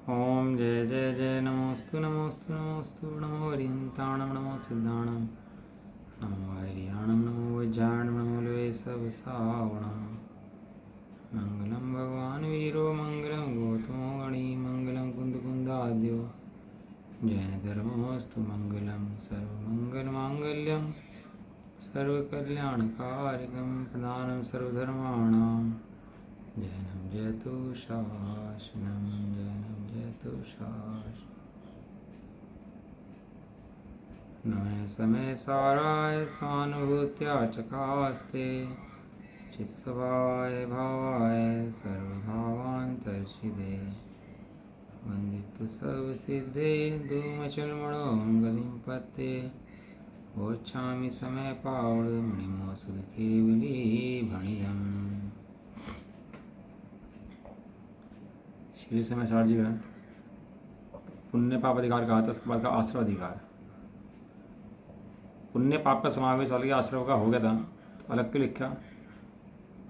ओम जय जय जय नमोस्तु नमोस्तु नमोस्तु नमो हरियंताणं नमो सिद्धाणं नमो हरियाणं नमो वज्राणं नमो लोये सब सावणं मंगलम भगवान वीरो मंगलम गौतमो गणी मंगलम कुंद कुंदाद्यो जैन धर्मोस्तु मंगलम सर्वमंगलमांगल्यम सर्वकल्याणकारिकं प्रधानं सर्वधर्माणां जैनं जयतु शासनं जैनं जयतु शासनं नमः समय साराय स्वानुभूत्या चकास्ते चित्स्वभावाय भावाय सर्वभावान्तर्षिदे वन्दितु सर्वसिद्धे धूमचलमणों गतिं पत्ते वोच्छामि समय पावड़ मणिमोसुद केवली भणियम्। श्री समय सारजी ग्रंथ पुण्य पाप अधिकार कहा था, उसके बाद का आश्रव अधिकार। पुण्य पाप का समावेश अलग आश्रव का हो गया था, तो अलग क्यों लिखा?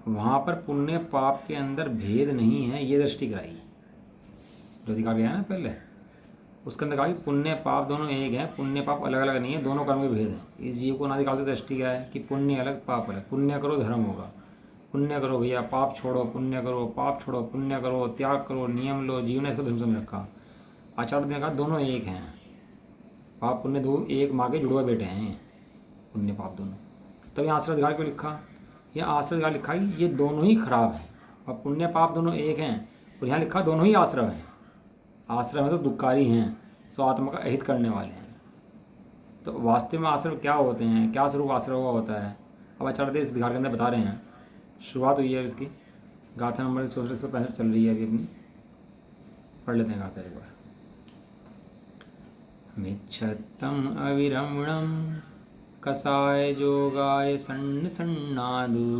वहाँ पर पुण्य पाप के अंदर भेद नहीं है, ये दृष्टि कराई जो अधिकार गया है ना पहले। उसके अंदर कहा कि पुण्य पाप दोनों एक हैं, पुण्य पाप अलग अलग नहीं है, दोनों कर्म के भेद हैं। इस जीव को अनादिकाल से दृष्टि क्या है कि पुण्य अलग पाप अलग। पुण्य करो धर्म होगा, पुण्य करो भैया, पाप छोड़ो, पुण्य करो, पाप छोड़ो, पुण्य करो, त्याग करो, नियम लो, जीव ने इसको धर्म समझ रखा। आचार्य ने कहा दोनों एक हैं, पाप पुण्य दो एक माँ के जुड़वा बेटे हैं, पुण्य पाप दोनों। तभी आश्रय अधिकार क्यों लिखा? यह आश्रय अधिकार लिखा कि ये दोनों ही खराब हैं और पुण्य पाप दोनों एक हैं, और यहाँ लिखा दोनों ही आश्रय हैं। आश्रय में तो दुखकारी हैं, सो आत्मा का अहित करने वाले हैं। तो वास्तव में आश्रय क्या होते हैं, क्या स्वरूप आश्रय हुआ होता है, अब आचार्य इस अधिकार के अंदर बता रहे हैं। शुरुआत हुई है इसकी, गाथा नंबर 165 चल रही है अभी अपनी, पढ़ लेते हैं गाथा एक बार। मिच्छत्तम अविरमणम कसाय जोगाय सन्न सन्नादु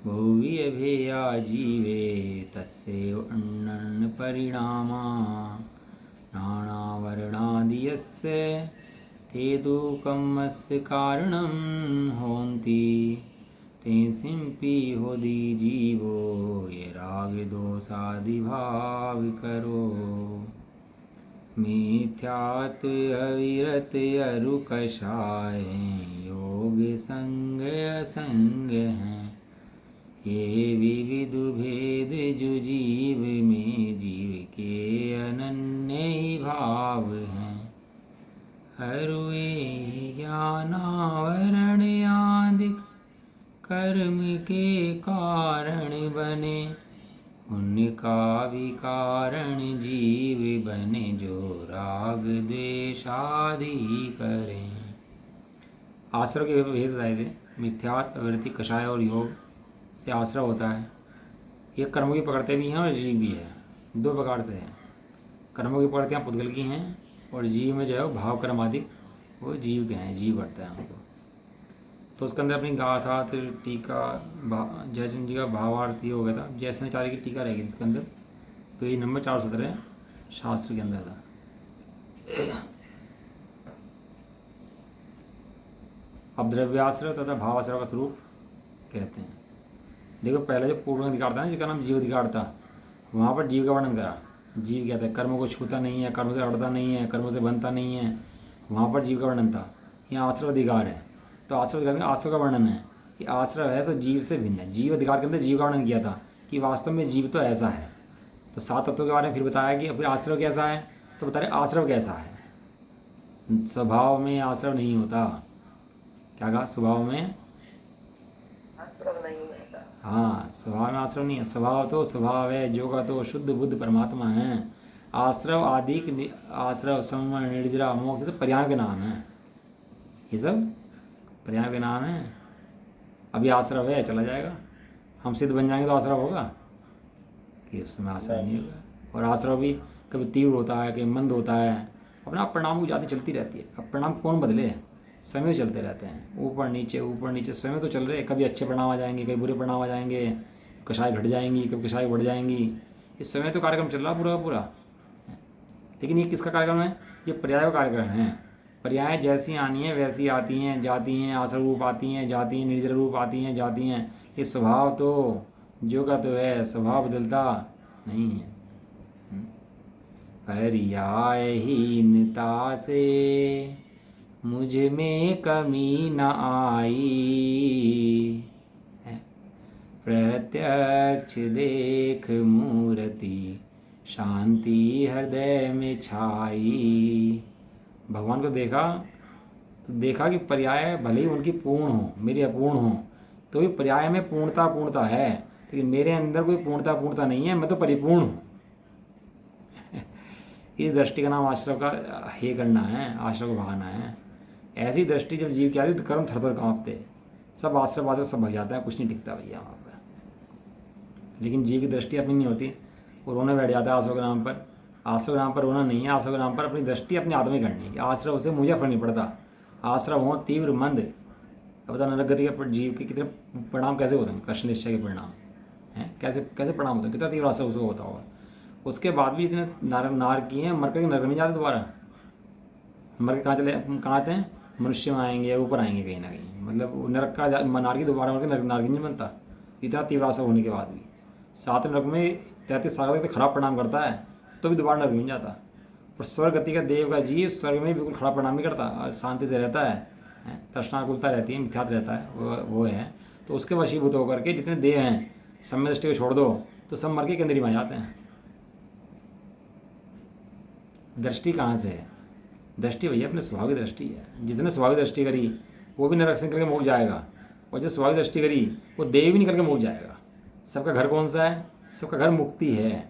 भुवि अभेया जीवे तस्यैव अन्नन्न परिणामा नानावर्णादियस्य ते दुःखमस्य कारणं होन्ति तेंसिंपि होदि जीवो ये राग दोषादि भाव करो मिथ्यात् अविरत अरुकषाय योग संग असंग हैं ये विविध भेद जो जीव में जीव के अनन्य ही भाव हैं हरुए ज्ञानावरण आदिक कर्म के कारण बने उनका भी कारण जीव बने जो राग द्वेषादि करें। आश्रय के भेद बताए थे। मिथ्यात्व अवृत्ति कषाय और योग से आश्रय होता है। ये कर्मों की पकड़ते भी हैं और जीव भी है, दो प्रकार से है। कर्मों की पकड़ते हैं पुद्गल की हैं, और जीव में जो है भाव कर्म आदि वो जीव के हैं, जीव करता है उनको। तो उसके अंदर अपनी गाथा टीका जयचंद जी का भावार्थ ये हो गया था। जयसनाचार्य की टीका रहेगी इसके अंदर, तो ये नंबर 417 शास्त्र के अंदर था। अब द्रव्याश्रय तथा भावाश्रय का स्वरूप कहते हैं। देखो पहले जो पूर्ण अधिकार था ना, जिसका नाम जीव अधिकार था, वहाँ पर जीव का वर्णन करा। जीव क्या था? कर्मों को छूता नहीं है, कर्म से अड़ता नहीं है, कर्मों से बनता नहीं है, वहाँ पर जीव का वर्णन था। यहाँ आश्रय अधिकार है, तो आश्रय अधिकार में आश्रय का वर्णन है कि आश्रय है सो जीव से भिन्न है। जीव अधिकार के अंदर जीव का वर्णन किया था कि वास्तव में जीव तो ऐसा है। तो 7 तत्वों के बारे में फिर बताया कि फिर आश्रय कैसा है, तो बता रहे आश्रय कैसा है। स्वभाव में आश्रय नहीं होता। क्या कहा? स्वभाव में हाँ, स्वभाव में आश्रव नहीं है। स्वभाव तो स्वभाव है, जो का तो शुद्ध बुद्ध परमात्मा है। आश्रव आदि आश्रव संवरण निर्जरा मोक्ष तो पर्याय के नाम है, ये सब पर्याय के नाम है। अभी आश्रव है, चला जाएगा। हम सिद्ध बन जाएंगे तो आश्रव होगा कि उस समय आश्रव नहीं होगा। और आश्रव भी कभी तीव्र होता है, कभी मंद होता है। अपना परिणाम की जाति चलती रहती है। अब परिणाम कौन बदले? समय चलते रहते हैं, ऊपर नीचे स्वयं तो चल रहे। कभी अच्छे परिणाम आ जाएंगे, कभी बुरे परिणाम आ जाएंगे, कषाय घट जाएंगी, कभी कषाय बढ़ जाएंगी। इस समय तो कार्यक्रम चल रहा पूरा पूरा। लेकिन ये किसका कार्यक्रम है? ये पर्याय का कार्यक्रम है। पर्याय जैसी आनी है वैसी आती हैं जाती हैं, आश्रय रूप आती हैं जाती हैं, निर्जर रूप आती हैं जाती हैं। ये स्वभाव तो जो का तो है, स्वभाव बदलता नहीं है। पर्यायहीनता से मुझ में कमी न आई, प्रत्यक्ष देख मूर्ति शांति हृदय में छाई। भगवान को देखा तो देखा कि पर्याय भले ही उनकी पूर्ण हो, मेरी अपूर्ण हो, तो भी पर्याय में पूर्णता है, लेकिन मेरे अंदर कोई पूर्णता नहीं है, मैं तो परिपूर्ण हूँ। इस दृष्टि का नाम आश्रव का हे करना है, आश्रव को भागना है। ऐसी दृष्टि जब जीव की आती तो कर्म थर थर काँपते, सब आश्रव सब भग जाता है, कुछ नहीं टिकता भैया वहाँ पर। लेकिन जीव की दृष्टि अपनी नहीं होती, वो रोने बैठ जाता है आश्रव के नाम पर। आश्रव के नाम पर रोना नहीं है, आश्रव के नाम पर अपनी दृष्टि अपने आत्मा में करनी है कि आश्रव से मुझे फर्क नहीं पड़ता। आश्रव हो तीव्र मंद, अब बता नरक गति के जीव के कितने परिणाम कैसे होते हैं, कृष्ण निश्चय के परिणाम हैं, कैसे कैसे परिणाम होते हैं, कितना तीव्र आश्रव उसको होता होगा। उसके बाद भी इतने नार किए हैं, मर करके नरक में जाते दोबारा, मर के कहाँ आते हैं, मनुष्य में आएंगे या ऊपर आएंगे कहीं ना कहीं, मतलब नरक का नार की दोबारा मर के नारकी नहीं बनता। इतना तीव्र आश्रव होने के बाद भी 7 नरक में 33 साल तक खराब परिणाम करता है तो भी दोबारा नरक में जाता। और स्वर्ग गति का देव का जीव स्वर्ग में बिल्कुल खराब परिणाम नहीं करता और शांति से रहता है, तृष्णाकुलता रहती है, मिथ्यात रहता है, वो है। तो उसके वशीभूत होकर के जितने देह हैं समय दृष्टि को छोड़ दो तो सब मर के केंद्रीय में आ जाते हैं। दृष्टि कहाँ से है? दृष्टि भैया अपने स्वभाव की दृष्टि है। जिसने स्वभाव की दृष्टि करी वो भी नरक से निकल के मोक्ष जाएगा, और जो स्वभाव की दृष्टि करी वो देव भी निकल के मोक्ष जाएगा। सबका घर कौन सा है? सबका घर मुक्ति है।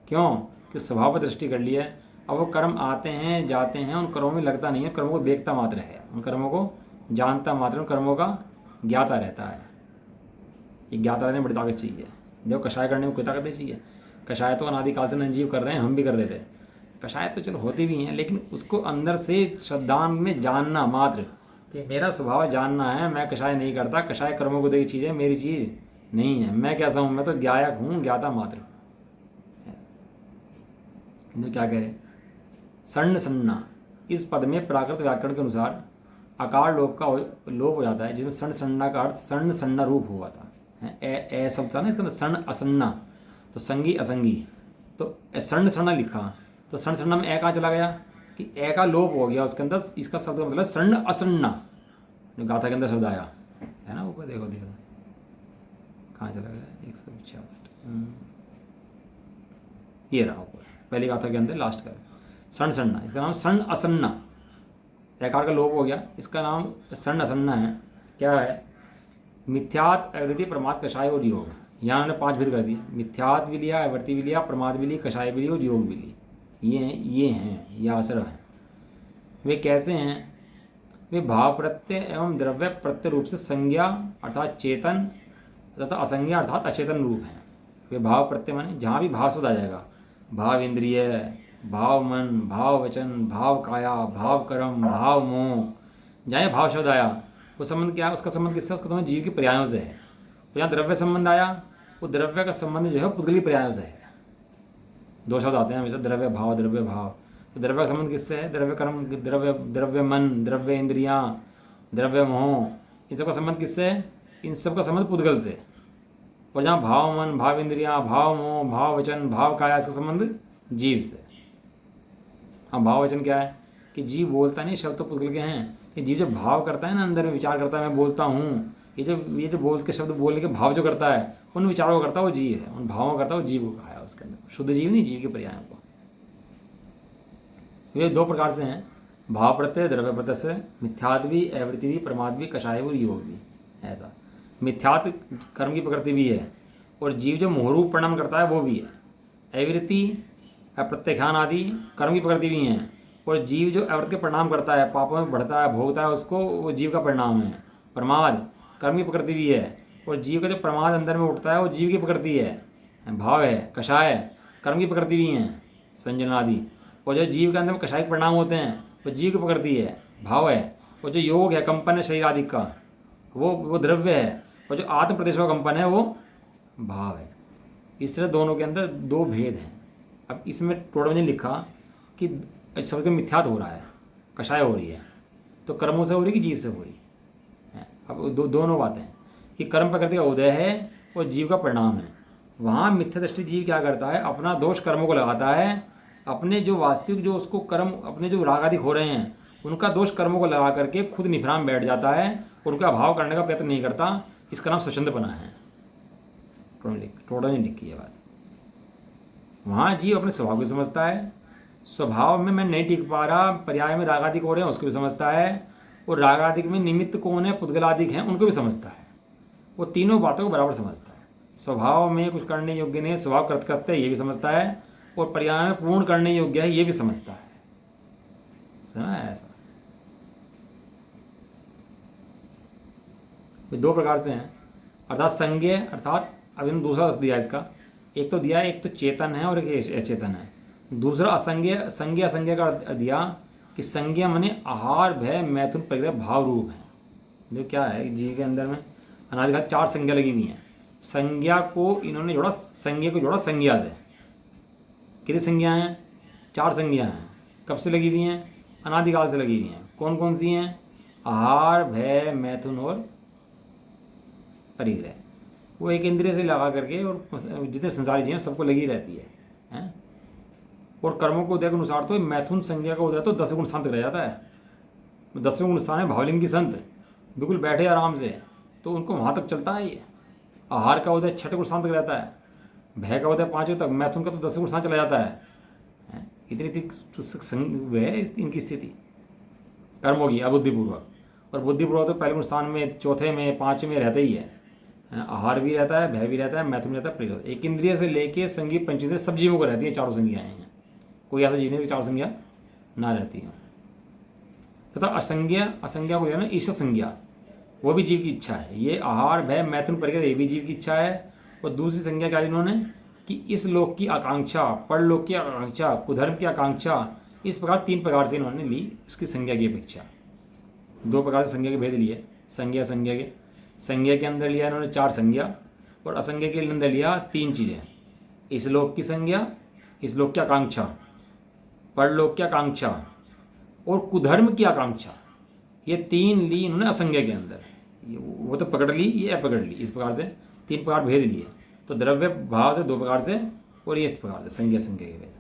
क्यों? कि स्वभाव पर दृष्टि कर लिया है। अब वो कर्म आते हैं जाते हैं, उन कर्मों में लगता नहीं है, कर्मों को देखता मात्र है, उन कर्मों को जानता मात्र, उन कर्मों का ज्ञाता रहता है। ये ज्ञाता रहने में बड़ी ताकत चाहिए। देखो कषाय करने में कोई ताकत नहीं चाहिए। कषाय तो अनादिकाल से नंजीव कर रहे हैं, हम भी कर रहे थे। कषाय तो चलो होती भी हैं, लेकिन उसको अंदर से श्रद्धांग में जानना मात्र कि मेरा स्वभाव जानना है, मैं कषाय नहीं करता, कषाय कर्मों को देखी चीज़ है, मेरी चीज़ नहीं है। मैं कैसा हूँ? मैं तो ज्ञायक हूँ, ज्ञाता मात्र। क्या कह रहे? सर्ण सन्ना, इस पद में प्राकृत व्याकरण के अनुसार आकार लोप का लोप हो जाता है, जिसमें सर्ण सन्ना का अर्थ सर्ण सन्ना रूप हुआ था। ए शब्द था ना इसके अंदर, सर्ण असन्ना, तो संगी असंगी, तो सर्ण सन्ना लिखा तो सर्ण सन्ना में ए कहाँ चला गया कि ए का लोप हो गया उसके अंदर। इसका शब्द का मतलब सर्ण असन्ना, जो गाथा के अंदर शब्द आया है ना, ऊपर देखो देखो कहाँ चला गया, 166, ये रहा ऊपर पहली गाथा के अंदर लास्ट का सर्ण सन्ना, इसका नाम सर्ण असन्ना, एकार का लोप हो गया, इसका नाम सर्ण असन्ना है। क्या है? मिथ्यात, अवृत्ति, प्रमाद, कषाय और योग। यहाँ हमने 5 भेद कर दिए, मिथ्यात भी लिया, अवृत्ति भी लिया, प्रमाद भी ली, कषाय भी ली और योग भी ली। ये आश्रव हैं। वे कैसे हैं? वे भाव प्रत्यय एवं द्रव्य प्रत्यय रूप से संज्ञा अर्थात चेतन तथा असंज्ञा अर्थात अचेतन रूप हैं। वे भाव प्रत्यय माने जहाँ भी भाव शब्द आ जाएगा, भाव इंद्रिय, भाव मन, भाव वचन, भाव काया, भाव कर्म, भाव मोह, जहाँ भाव शब्द आया वो संबंध क्या है? उसका संबंध किससे? उसका संबंध जीव के पर्यायों से है। तो यहाँ द्रव्य संबंध आया, वो द्रव्य का संबंध जो है पुद्गली पर्यायों से है। 2 शब्द आते हैं हमेशा, द्रव्य भाव, द्रव्य भाव। तो द्रव्य का संबंध किससे है? द्रव्य कर्म, द्रव्य मन, द्रव्य इंद्रियाँ, द्रव्य मोह, इन सब का संबंध किससे है? इन सब का संबंध पुद्गल से। और जहाँ भाव मन, भाव इंद्रियाँ, भाव मोह, भाव वचन, भाव काया, इसका संबंध जीव से। हाँ, भाव वचन क्या है कि जीव बोलता नहीं, शब्द तो पुद्गल के हैं। कि जीव जब भाव करता है ना, अंदर में विचार करता है, मैं बोलता हूँ, ये जो बोल के शब्द बोलने के भाव जो करता है, उन विचारों को करता है वो जीव है, उन भावों को करता है वो जीव को कहा है उसके अंदर। शुद्ध जीव नहीं, जीव के पर्यायों को। वे 2 प्रकार से हैं, भाव प्रत्यय, द्रव्य प्रत्यय से। मिथ्यात भी, अवृत्ति भी, प्रमाद भी, कषाय भी, योग भी। ऐसा मिथ्यात कर्म की प्रकृति भी है, और जीव जो मोहरूप परिणाम करता है वो भी है। अवृत्ति, प्रत्याख्यान आदि कर्म की प्रकृति भी हैं, और जीव जो अवृत्त के परिणाम करता है, पापों में बढ़ता है, भोगता है, उसको वो जीव का परिणाम है। प्रमाद कर्म की प्रकृति भी है, और जीव का जो प्रमाद अंदर में उठता है वो जीव की प्रकृति है, भाव है। कषाय कर्म की प्रकृति भी हैं, संजन आदि, और जो जीव के अंदर में कषाय परिणाम होते हैं वो जीव की प्रकृति है, भाव है। और जो योग है, कंपन है शरीर आदि का, वो द्रव्य है, और जो आत्म प्रदेश का कंपन है वो भाव है। इस तरह दोनों के अंदर 2 भेद हैं। अब इसमें टोटल ने लिखा कि सबके मिथ्यात हो रहा है, कषाय हो रही है, तो कर्मों से हो रही कि जीव से हो रही है? अब दोनों बातें हैं कि कर्म प्रकृति का उदय है और जीव का परिणाम है। वहाँ मिथ्या दृष्टि जीव क्या करता है? अपना दोष कर्मों को लगाता है अपने जो वास्तविक जो उसको कर्म अपने जो राग आदि हो रहे हैं उनका दोष कर्मों को लगा करके खुद निफराम बैठ जाता है और उनका अभाव करने का प्रयत्न नहीं करता। इसका नाम स्वच्छंदपना है। टोड़ा ने लिखी है बात। वहाँ जीव अपने स्वभाव को समझता है, स्वभाव में मैं नहीं टिक पा रहा, पर्याय में रागादिक हो रहे हैं उसको भी समझता है, और रागादिक में निमित्त कौन है पुद्गलादिक हैं उनको भी समझता है। वो तीनों बातों को बराबर समझता है। स्वभाव में कुछ करने योग्य नहीं, स्वभाव कृतकृत्य ये भी समझता है, और पर्याय में पूर्ण करने योग्य है ये भी समझता है। सुना है ऐसा? दो प्रकार से हैं, अर्थात संज्ञेय, अर्थात अब इन दूसरा दिया इसका, एक तो दिया एक तो चेतन है और एक अचेतन है। दूसरा असंज्ञ, संज्ञा असंज्ञा का दिया कि संज्ञा माने आहार भय मैथुन परिग्रह भाव रूप है। जो क्या है जीव के अंदर में अनादिकाल 4 संज्ञा लगी हुई हैं। संज्ञा को इन्होंने जोड़ा, संज्ञा को जोड़ा संज्ञा से। कितनी संज्ञा हैं? 4 संज्ञा हैं। कब से लगी हुई हैं? अनादिकाल से लगी हुई हैं। कौन कौन सी हैं? आहार भय मैथुन और परिग्रह। वो एक इंद्रिय से लगा करके और जितने संसारी जीव हैं सबको लगी रहती है, हैं? और कर्मों को उदय के अनुसार तो मैथुन संज्ञा का उदय तो 10 गुण स्थान तक रह जाता है। 10वें गुण स्थान है भावलिंग की संत, बिल्कुल बैठे आराम से तो उनको वहाँ तक चलता है ये। आहार का उदय 6ठे गुण स्थान तक रहता है, भय का उदय 5वें तक, मैथुन का तो 10वें गुण स्थान चला जाता है। इतनी है इनकी स्थिति कर्मों की अबुद्धिपूर्वक। और बुद्धिपूर्वक तो पहले गुण स्थान में, चौथे में, 5वें में रहता ही है। आहार भी रहता है, भय भी रहता है, मैथुन रहता है, परिग्रह। एक इंद्रिय से लेके संगीत पंचेंद्रिय सब जीवों को रहती है 4 संज्ञाएं हैं। कोई ऐसा जीव नहीं 4 संज्ञा ना रहती है। तथा असंज्ञा, असंज्ञा को ना ईश संज्ञा, वो भी जीव की इच्छा है। ये आहार भय मैथुन परिग्रह ये भी जीव की इच्छा है। और दूसरी संज्ञा क्या इन्होंने कि इस लोक की आकांक्षा, परलोक की आकांक्षा, कुधर्म की आकांक्षा, इस प्रकार 3 प्रकार से इन्होंने ली इसकी संज्ञा की अपेक्षा। 2 प्रकार से संज्ञा के भेद लिए। संज्ञा संज्ञा के अंदर लिया इन्होंने 4 संज्ञा, और असंज्ञा के अंदर लिया 3 चीज़ें। इस लोक की संज्ञा, इस लोक की आकांक्षा, परलोक की आकांक्षा और कुधर्म की आकांक्षा, ये 3 ली इन्होंने असंज्ञा के अंदर। वो तो पकड़ ली, ये पकड़ ली। इस प्रकार से 3 प्रकार भेद लिए। तो द्रव्य भाव से 2 प्रकार से, और ये इस प्रकार से संज्ञा संज्ञा के भेद।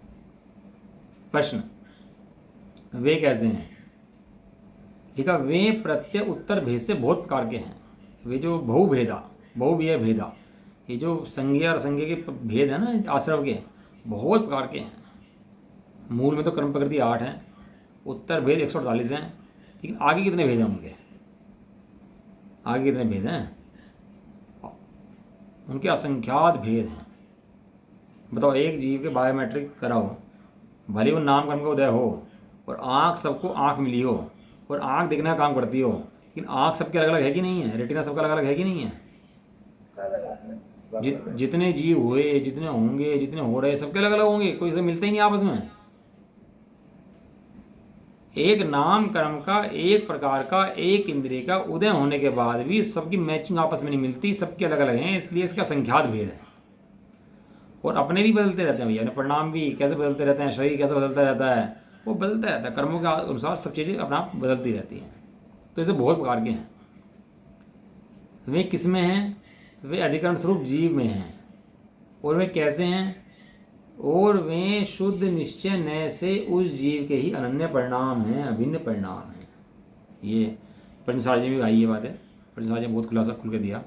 प्रश्न, वे कैसे हैं? लिखा वे प्रत्यय उत्तर भेद से बहुत प्रकार के हैं। वे जो बहुभेदा, बहुव्यय भेदा, ये जो संज्ञा और असंज्ञा के भेद है ना आश्रव के, बहुत प्रकार के हैं। मूल में तो कर्म प्रकृति 8 हैं, उत्तर भेद 148 हैं, लेकिन आगे कितने भेद हैं उनके? आगे कितने भेद हैं? उनके असंख्यात भेद हैं। बताओ, एक जीव के बायोमेट्रिक कराओ, भले वो नाम कर्म का उदय हो और आँख सबको आँख मिली हो और आँख देखने का काम करती हो, लेकिन आँख सबके अलग अलग है कि नहीं है? रेटिना सबका अलग अलग है कि नहीं है? जितने जीव हुए, जितने होंगे, जितने हो रहे, सबके अलग अलग होंगे, कोई से मिलते ही नहीं आपस में। एक नाम कर्म का, एक प्रकार का, एक इंद्रिय का उदय होने के बाद भी सबकी मैचिंग आपस में नहीं मिलती, सबके अलग अलग हैं, इसलिए इसका संख्यात भेद है। और अपने भी बदलते रहते हैं भैया, अपने परिणाम भी कैसे बदलते रहते हैं, शरीर कैसे बदलता रहता है, वो बदलता रहता है। कर्मों के अनुसार सब चीज़ें अपना आप बदलती रहती हैं। तो ऐसे बहुत प्रकार के हैं। वे किस में हैं? वे अधिकरण स्वरूप जीव में हैं। और वे कैसे हैं? और वे शुद्ध निश्चय नय से उस जीव के ही अनन्य परिणाम हैं, अभिन्न परिणाम हैं। ये पंचसार जी में आई ये बात है, पंचसार जी बहुत खुलासा खुल के दिया।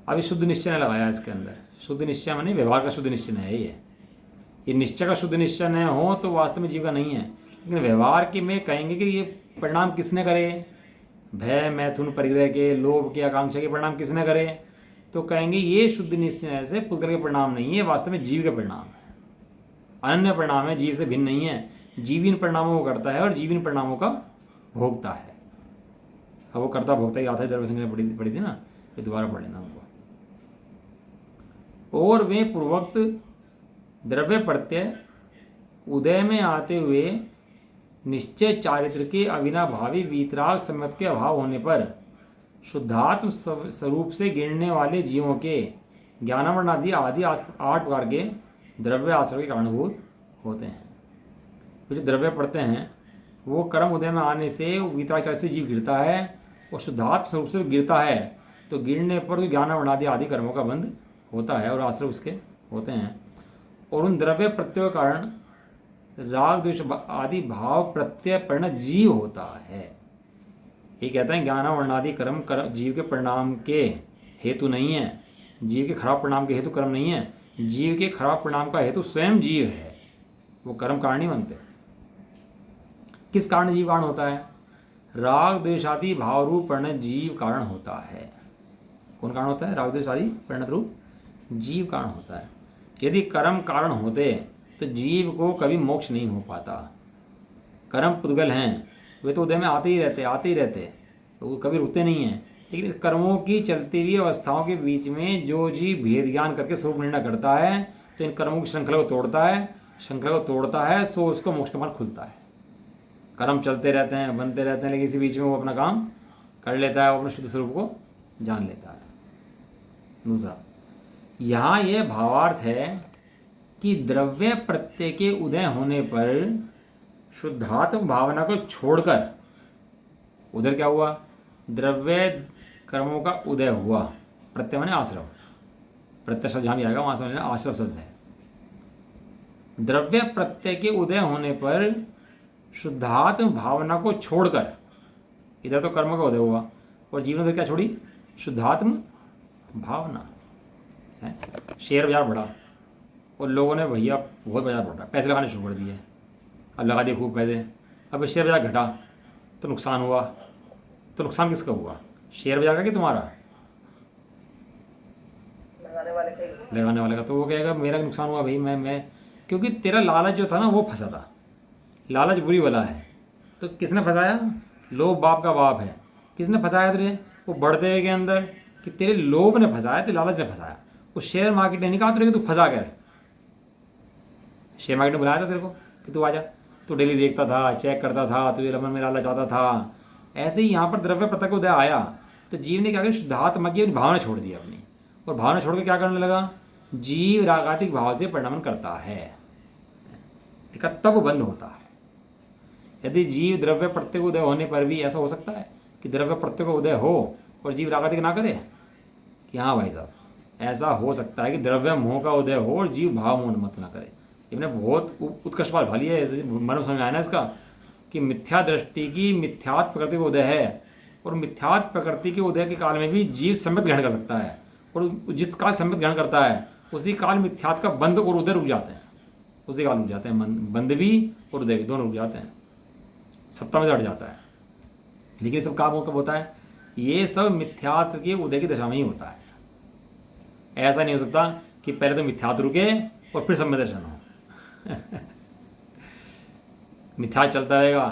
अभी शुद्ध निश्चय ने लगाया इसके अंदर। शुद्ध निश्चय माने व्यवहार का शुद्ध निश्चय है। ये निश्चय का शुद्ध निश्चय न हो तो वास्तव में जीव का नहीं है, लेकिन व्यवहार के में कहेंगे कि ये परिणाम किसने करे? भय मैथुन परिग्रह के, लोभ के, आकांक्षा के परिणाम किसने करे? तो कहेंगे ये शुद्ध निश्चय से पुद्गल के परिणाम नहीं है, वास्तव में जीव के परिणाम है, अनन्य परिणाम है, जीव से भिन्न नहीं है। जीव इन परिणामों को करता है और जीव इन परिणामों का भोगता है। अब वो करता भोगता ही आता है, द्रव्य संज्ञा पड़ी थी ना, ये दोबारा पढ़ लेना उनको। और वे पूर्वोक्त द्रव्य प्रत्यय उदय में आते हुए निश्चय चारित्र के अविनाभावी वीतराग सम्यक के अभाव होने पर शुद्धात्म स्वरूप से गिरने वाले जीवों के ज्ञानावरण आदि 8 प्रकार के द्रव्य आश्रय के कारणभूत होते हैं। तो जो द्रव्य पड़ते हैं वो कर्म उदय में आने से वीतराग से जीव गिरता है और शुद्धात्म स्वरूप से गिरता है, तो गिरने पर ज्ञानावरण आदि कर्मों का बंध होता है और आश्रय उसके होते हैं। और उन द्रव्य प्रत्ययों के कारण राग द्वेष आदि भाव प्रत्यय परिणत जीव होता है। ये कहता है ज्ञान वर्णादि कर्म जीव के परिणाम के हेतु नहीं है, जीव के खराब परिणाम के हेतु कर्म नहीं है, जीव के खराब परिणाम का हेतु स्वयं जीव है, वो कर्म कारण नहीं बनते। किस कारण जीव कारण होता है? राग द्वेष आदि भाव रूप परिणत जीव कारण होता है। कौन कारण होता है? राग द्वेष आदि परिणत रूप जीव कारण होता है। यदि कर्म कारण होते तो जीव को कभी मोक्ष नहीं हो पाता। कर्म पुद्गल हैं, वे तो उदय में आते ही रहते, तो वो कभी रुकते नहीं हैं। लेकिन इस कर्मों की चलती हुई अवस्थाओं के बीच में जो जीव भेद ज्ञान करके स्वरूप निर्णय करता है, तो इन कर्मों की श्रृंखला को तोड़ता है, सो उसको मोक्ष का मार्ग खुलता है। कर्म चलते रहते हैं, बनते रहते हैं, लेकिन इसी बीच में वो अपना काम कर लेता है, वो अपने शुद्ध स्वरूप को जान लेता है। दूसरा, यहाँ यह भावार्थ है कि द्रव्य प्रत्यय के उदय होने पर शुद्धात्म भावना को छोड़कर, उधर क्या हुआ? द्रव्य कर्मों का उदय हुआ। प्रत्यय माने आश्रव, प्रत्यय शब्द जहाँ भी आएगा वहाँ समझना आश्रव शब्द है। द्रव्य प्रत्यय के उदय होने पर शुद्धात्म भावना को छोड़कर, इधर तो कर्म का उदय हुआ और जीवन में क्या छोड़ी? शुद्धात्म भावना है। शेयर बाजार बढ़ा और लोगों ने भैया बहुत बाजार बढ़ा, पैसे लगाने शुरू कर दिए, अब लगा दिए खूब पैसे। अब शेयर बाजार घटा तो नुकसान हुआ, तो नुकसान किसका हुआ? शेयर बाजार का कि तुम्हारा? लगाने वाले का। तो वो कहेगा मेरा नुकसान हुआ भाई, मैं क्योंकि तेरा लालच जो था ना वो फंसा था। लालच बुरी वाला है। तो किसने फंसाया? लोभ बाप का बाप है। किसने फंसाया तुझे? वो बढ़ते हुए के अंदर कि तेरे लोभ ने फंसाया, तेरे लालच ने फंसाया। वो शेयर मार्केट ने नहीं कहा तुझे कि तू फंसा कर। शेयर मार्केट ने बुलाया था तेरे को कि तू आजा, तू डेली देखता था, चेक करता था, तुझे मन में लालच आता था। ऐसे ही यहाँ पर द्रव्य प्रत्यय उदय आया तो जीव ने क्या किया? शुद्धात्मा की अपनी भावना छोड़ दी अपनी, और भावना छोड़ के क्या करने लगा? जीव रागातिक भाव से परिणमन करता है, तब बंद होता है। यदि जीव द्रव्य प्रत्यय उदय होने पर भी ऐसा हो सकता है कि द्रव्य प्रत्यय को उदय हो और जीव रागातिक ना करे? कि हाँ भाई साहब, ऐसा हो सकता है कि द्रव्य मोह का उदय हो और जीव भाव मोह मत ना करे। इन्होंने बहुत उत्कृष्ट बात भाली है, मर्म समझ आया ना इसका, कि मिथ्या दृष्टि की मिथ्यात्व प्रकृति का उदय है, और मिथ्यात्व प्रकृति के उदय के काल में भी जीव सम्यक ग्रहण कर सकता है, और जिस काल सम्यक ग्रहण करता है उसी काल मिथ्यात्व का बंध और उदय रुक जाते हैं, उसी काल रुक जाते हैं, बंध भी और उदय भी दोनों रुक जाते हैं, सत्ता में से हट जाता है। लेकिन ये सब काम कब होता है? ये सब मिथ्यात्व के उदय की दशा में ही होता है। ऐसा नहीं हो सकता कि पहले तो मिथ्यात्व रुके और फिर सम्यक दर्शन हो। मिथ्या चलता रहेगा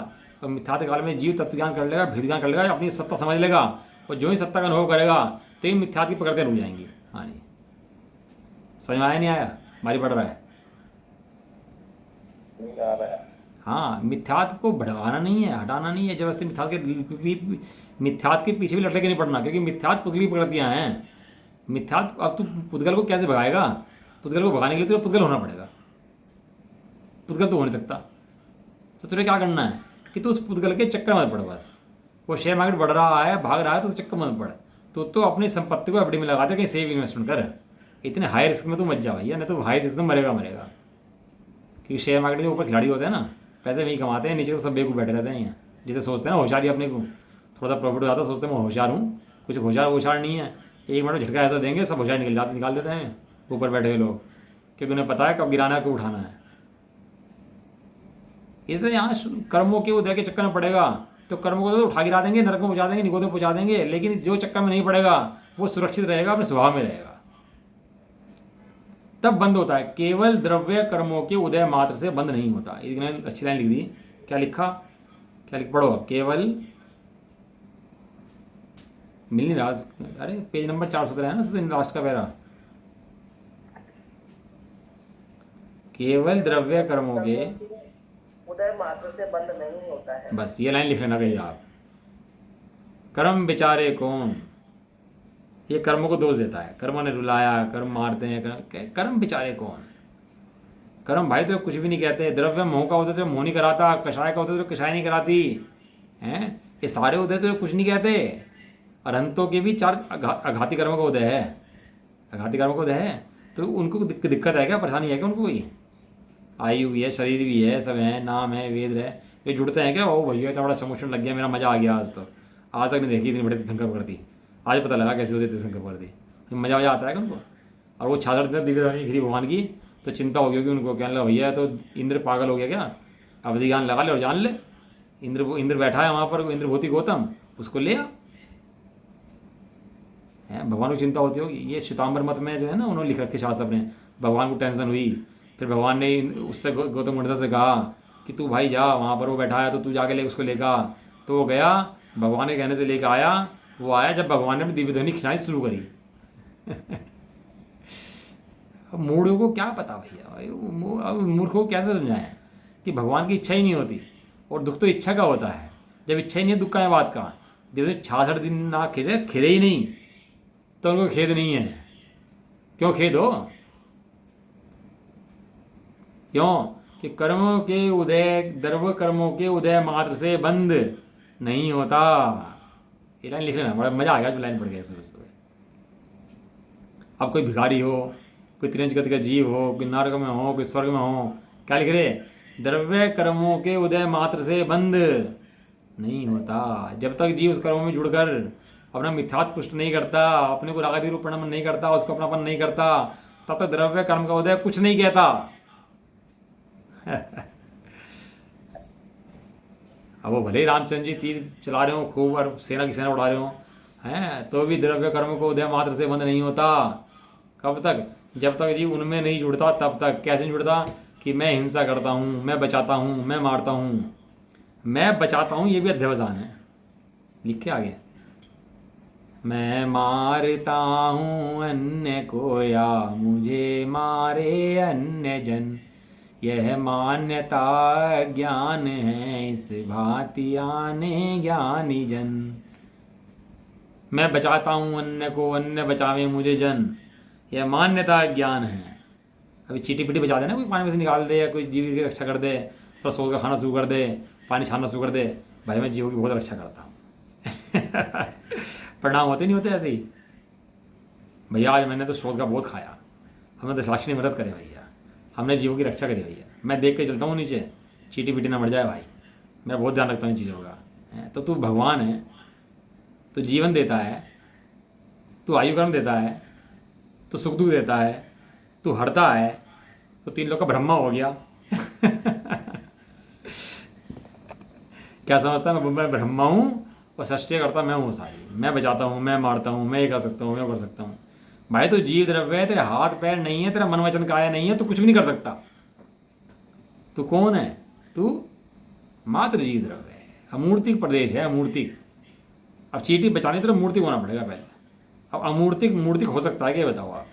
और मिथ्यात्व काल में जीव तत्व ज्ञान कर लेगा, भेद ज्ञान कर लेगा, अपनी सत्ता समझ लेगा, और जो ही सत्ता का अनुभव करेगा तो ही मिथ्यात्व की पकड़ते रुक जाएंगी। हाँ जी, समझ में आया नहीं आया? हमारी बढ़ रहा है। हाँ, मिथ्यात्व को बढ़ाना नहीं है, हटाना नहीं है जबरदस्ती। मिथ्यात्व के पीछे भी लटके नहीं पड़ना, क्योंकि मिथ्यात्व पुतली प्रकृतियाँ हैं। मिथ्यात्व, अब तू पुद्गल को कैसे भगाएगा? पुद्गल को भगाने के लिए तो पुद्गल होना पड़ेगा, पुद्गल तो हो नहीं सकता। तो तुझे क्या करना है कि तू उस पुद्गल के चक्कर मत पड़। बस वो शेयर मार्केट बढ़ रहा है, भाग रहा है, तो उस चक्कर मत पड़। तो अपनी संपत्ति को एफडी में लगा दे, कहीं सेव इन्वेस्टमेंट कर। इतने हाई रिस्क में तू मत जा भैया, नहीं तो हाई रिस्क में मरेगा। क्योंकि शेयर मार्केट के ऊपर खिलाड़ी होते हैं ना, पैसे वही कमाते हैं, नीचे तो सब बेवकूफ़ बैठे रहते हैं। जिसे सोचते हैं ना होशियारी अपने को थोड़ा सा प्रॉफिट हो जाता है, सोचते हैं मैं होशियार हूँ, कुछ होशियार नहीं है। एक मिनट झटका ऐसा देंगे सब होशियार निकाल देते हैं ऊपर बैठे हुए लोग, क्योंकि उन्हें पता है कब गिराना है, कब उठाना है। इसलिए यहाँ कर्मों के उदय के चक्कर में पड़ेगा तो कर्मों को तो उठा गिरा देंगे, नरक में पहुँचा देंगे, निगोद में पहुँचा देंगे। लेकिन जो चक्कर में नहीं पड़ेगा वो सुरक्षित रहेगा, अपने स्वभाव में रहेगा, तब बंद होता है। केवल द्रव्य कर्मों के उदय मात्र से बंद नहीं होता। इन्होंने अच्छी लाइन लिख दी। क्या लिखा? क्या लिख पढ़ो? केवल मिल नहीं रहा। अरे पेज नंबर 417 है ना, लास्ट का पैरा। केवल द्रव्य कर्मों के उदय मात्र से बंद नहीं होता है। बस ये लाइन लिख लेना कहीं आप। कर्म बेचारे कौन? ये कर्मों को दोष देता है, कर्मों ने रुलाया, कर्म मारते हैं, कर्म बेचारे कौन? कर्म भाई तो कुछ भी नहीं कहते। द्रव्य मोह का उदय तो मोह नहीं कराता, कषाय का उदय तो कषाय नहीं कराती हैं, ये सारे उदय तो कुछ नहीं कहते। अरहंतों के भी 4 आघाती कर्मों का उदय है, आघाती कर्मों का उदय है। तो उनको दिक्कत है क्या, परेशानी है क्या उनको? कोई आयु भी है, शरीर भी है, सब है, नाम है, वेद है, ये जुड़ते हैं क्या? ओ भैया इतना बड़ा समोशन लग गया, मेरा मज़ा आ गया आज तो। आज तक नहीं देखी इतनी बड़ी तीर्थंकर करती, आज पता लगा कैसे होती तीर्थंकर करती। मज़ा आता है उनको। और वो 66 दिन दिव्य ध्वनि दिखी भगवान की, तो चिंता हो गई कि उनको, कहने लगा भैया तो इंद्र पागल हो गया क्या, अवधि ज्ञान लगा ले और जान ले। इंद्र बैठा है वहाँ पर, इंद्रभूति गौतम, उसको ले आ। है भगवान को चिंता होती होगी। ये श्वेतांबर मत में जो है ना, उन्होंने लिख रखे शास्त्र अपने, भगवान को टेंशन हुई, फिर भगवान ने उससे गौतम मुंडा से कहा कि तू भाई जा, वहाँ पर वो बैठा है तो तू जाके ले उसको लेगा। तो वो गया, भगवान के कहने से लेकर आया। वो आया जब भगवान ने अपनी दिव्य ध्वनि खिलानी शुरू करी। अब मूढ़ों को क्या पता भैया, भाई मूर्खों को कैसे समझाएं कि भगवान की इच्छा ही नहीं होती, और दुख तो इच्छा का होता है। जब इच्छा ही नहीं है, दुख का है बात का। जैसे 66 दिन ना खिले ही नहीं, तो उनको खेद नहीं है। क्यों खेद हो? क्यों कि कर्मों के उदय, द्रव्य कर्मों के उदय मात्र से बंद नहीं होता। ये लाइन लिख लेना, बड़ा मजा आ गया जो लाइन पढ़ गया सुबह सुबह। अब कोई भिखारी हो, कोई त्रिंच गति का जीव हो, कोई नरक में हो, कोई स्वर्ग में हो, क्या लिख रहे? द्रव्य कर्मों के उदय मात्र से बंद नहीं होता। जब तक जीव उस कर्मों में जुड़कर अपना मिथ्यात्व पुष्ट नहीं करता, अपने को रागादि रूप परिणाम नहीं करता, उसको अपनापन नहीं करता, तब तक द्रव्य कर्म का उदय कुछ नहीं कहता। अब वो भले ही रामचंद्र जी तीर चला रहे हो खूब और सेना की सेना उड़ा रहे हो हैं, तो भी द्रव्य कर्म को उदय मात्र से बंद नहीं होता। कब तक? जब तक जीव उनमें नहीं जुड़ता तब तक। कैसे नहीं जुड़ता? कि मैं हिंसा करता हूँ, मैं बचाता हूँ, मैं मारता हूँ, मैं बचाता हूँ, ये भी अध्यवसान है। लिखे आगे, मैं मारता हूँ अन्य को या मुझे मारे अन्य जन, यह मान्यता ज्ञान है, इस भांति आने ज्ञानी जन। मैं बचाता हूँ अन्य को, अन्य बचावे मुझे जन, यह मान्यता ज्ञान है। अभी चीटी पिटी बचा देना, कोई पानी में से निकाल दे, या कोई जीव की रक्षा कर दे, थोड़ा सोच का खाना शुरू कर दे, पानी छानना शुरू कर दे, भाई मैं जीवों की बहुत रक्षा करता हूँ। परिणाम होते नहीं होते ऐसे ही। भैया आज मैंने तो शोध का बहुत खाया, हमने तो साक्षी ने मदद करे भैया, हमने जीवों की रक्षा करी भैया। मैं देख के चलता हूँ नीचे, चीटी पिटी ना मर जाए भाई, मैं बहुत ध्यान रखता हूँ इन चीज़ों का। तो तू भगवान है, तो जीवन देता है, तू आयु कर्म देता है, तो सुख दुख देता है, तू हरता है, तो 3 लोग का ब्रह्मा हो गया। क्या समझता है? मैं ब्रह्मा हूँ और सृष्टि करता मैं हूँ सारी, मैं बचाता हूँ, मैं मारता हूँ, मैं ये कर सकता हूँ, मैं वो कर सकता हूँ। भाई तो जीव द्रव्य है, तेरे हाथ पैर नहीं है, तेरा मन वचन काया नहीं है, तो कुछ भी नहीं कर सकता। तू कौन है? तू मात्र जीव द्रव्य है, अमूर्तिक प्रदेश है, अमूर्तिक। अब चीटी बचानी तो मूर्तिक होना पड़ेगा पहले। अब अमूर्तिक मूर्तिक हो सकता है क्या, बताओ आप?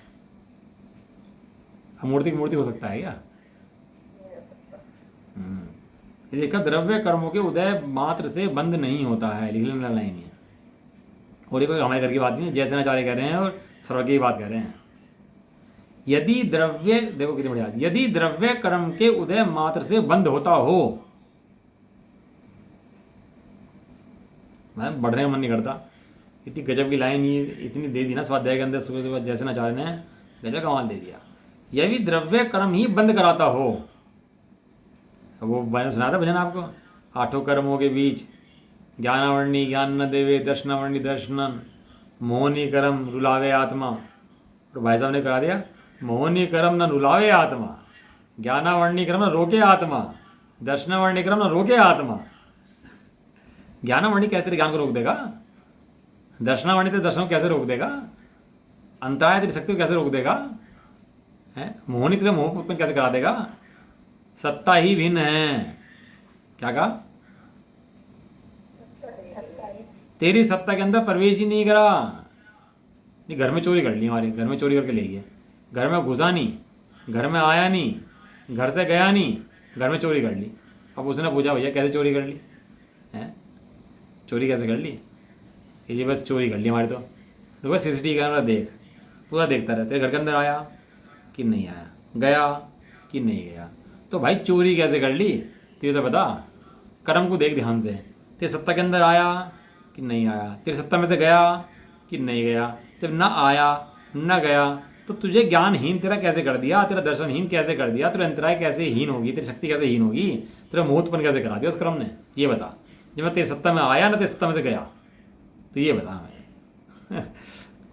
अमूर्तिक मूर्ति हो सकता है क्या? ये देखा, द्रव्य कर्मों के उदय मात्र से बंद नहीं होता है। लिख लेना लाइन है। और ये कोई हमारे घर की बात नहीं है, जैसे नाचार्य कह रहे हैं और सर्व की बात कह रहे हैं। यदि द्रव्य, देखो कितनी बढ़िया, यदि द्रव्य कर्म के उदय मात्र से बंद होता हो, मैं बढ़ने का मन नहीं करता। इतनी गजब की लाइन ये इतनी दे दी ना स्वाध्याय के अंदर, सुबह सुबह जैसे नाचार्य ने गजब कमाल दे दिया। यदि द्रव्य कर्म ही बंद कराता हो, वो मैंने सुना था भजन आपको, 8 कर्मों के बीच ज्ञानावर्णी ज्ञान न देवे, दर्शनावर्णी दर्शनन, मोहनी कर्म रुलावे आत्मा। और भाई साहब ने करा दिया, मोहनी कर्म न रुलावे आत्मा, ज्ञानावर्णी कर्म न रोके आत्मा, दर्शनावर्णी कर्म न रोके आत्मा। ज्ञानावर्णी कैसे तेरे ज्ञान को रोक देगा? दर्शनावर्णी तेरे दर्शन को कैसे रोक देगा? अंतराय तेरी शक्ति को कैसे रोक देगा? है मोहनी तेरे मोह उत्पन्न कैसे करा देगा? सत्ता ही भिन्न है। क्या कहा? तेरी सत्ता के अंदर प्रवेश ही नहीं करा। ये घर में चोरी कर ली, हमारे घर में चोरी करके ले गए, घर में घुसा नहीं, घर में आया नहीं, घर से गया नहीं, घर में चोरी कर ली। अब उसने पूछा भैया कैसे चोरी कर ली है? चोरी कैसे कर ली? ये बस चोरी कर ली हमारे। तो बस CCTV कैमरा देख, पूरा देखता रहे, तेरे घर के अंदर आया कि नहीं आया, गया कि नहीं गया। तो भाई चोरी कैसे कर ली? तो ये तो बता, कर्म को देख ध्यान से, तेरे सत्ता के अंदर आया कि नहीं आया, तेरी सत्ता में से गया कि नहीं गया। जब ना आया ना गया तो तुझे ज्ञानहीन तेरा कैसे कर दिया, तेरा दर्शनहीन कैसे कर दिया, तेरा अंतराय कैसे हीन होगी, तेरी शक्ति कैसे हीन होगी, तेरा मोहत्पन कैसे करा दिया उस कर्म ने, ये बता। जब मैं तेरी सत्ता में आया ना, तेरी सत्ता में से गया, तो ये बता हमें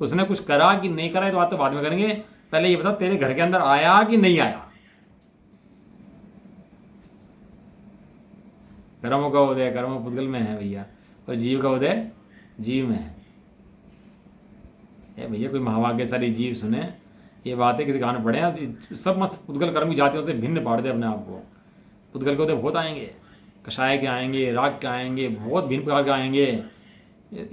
उसने कुछ करा कि नहीं करा, ये तो बात तो बाद में करेंगे। पहले ये बता, तेरे घर के अंदर आया कि नहीं आया? कर्मों का उदय कर्म पुद्गल में है भैया, और जीव का उदय जीव में है। भैया कोई महाभाग्यशाली जीव सुने ये बातें, किसी गाने पढ़े हैं, सब मस्त पुद्गल कर्म की जातियों से भिन्न पाड़ दे अपने आप को। पुद्गल के उदय बहुत आएंगे, कषाय के आएंगे, राग के आएंगे, बहुत भिन्न प्रकार के आएंगे,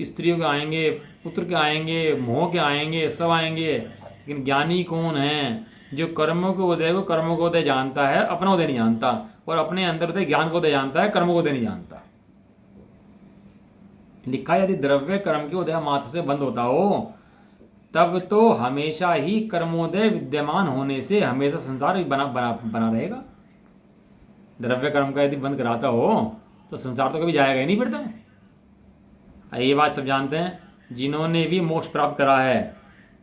स्त्रियों के आएंगे, पुत्र के आएंगे, मोह के आएंगे, सब आएंगे। लेकिन ज्ञानी कौन है? जो कर्मों के उदय को कर्मों को उदय जानता है, अपना उदय नहीं जानता, और अपने अंदर उदय ज्ञान को उदय जानता है, कर्मों को उदय नहीं जानता। लिखा यदि द्रव्य कर्म के उदय मात्र से बंद होता हो, तब तो हमेशा ही कर्मोदय विद्यमान होने से हमेशा संसार भी बना रहेगा। द्रव्य कर्म का यदि बंद कराता हो तो संसार तो कभी जाएगा ही नहीं फिर तो। ये बात सब जानते हैं। जिन्होंने भी मोक्ष प्राप्त करा है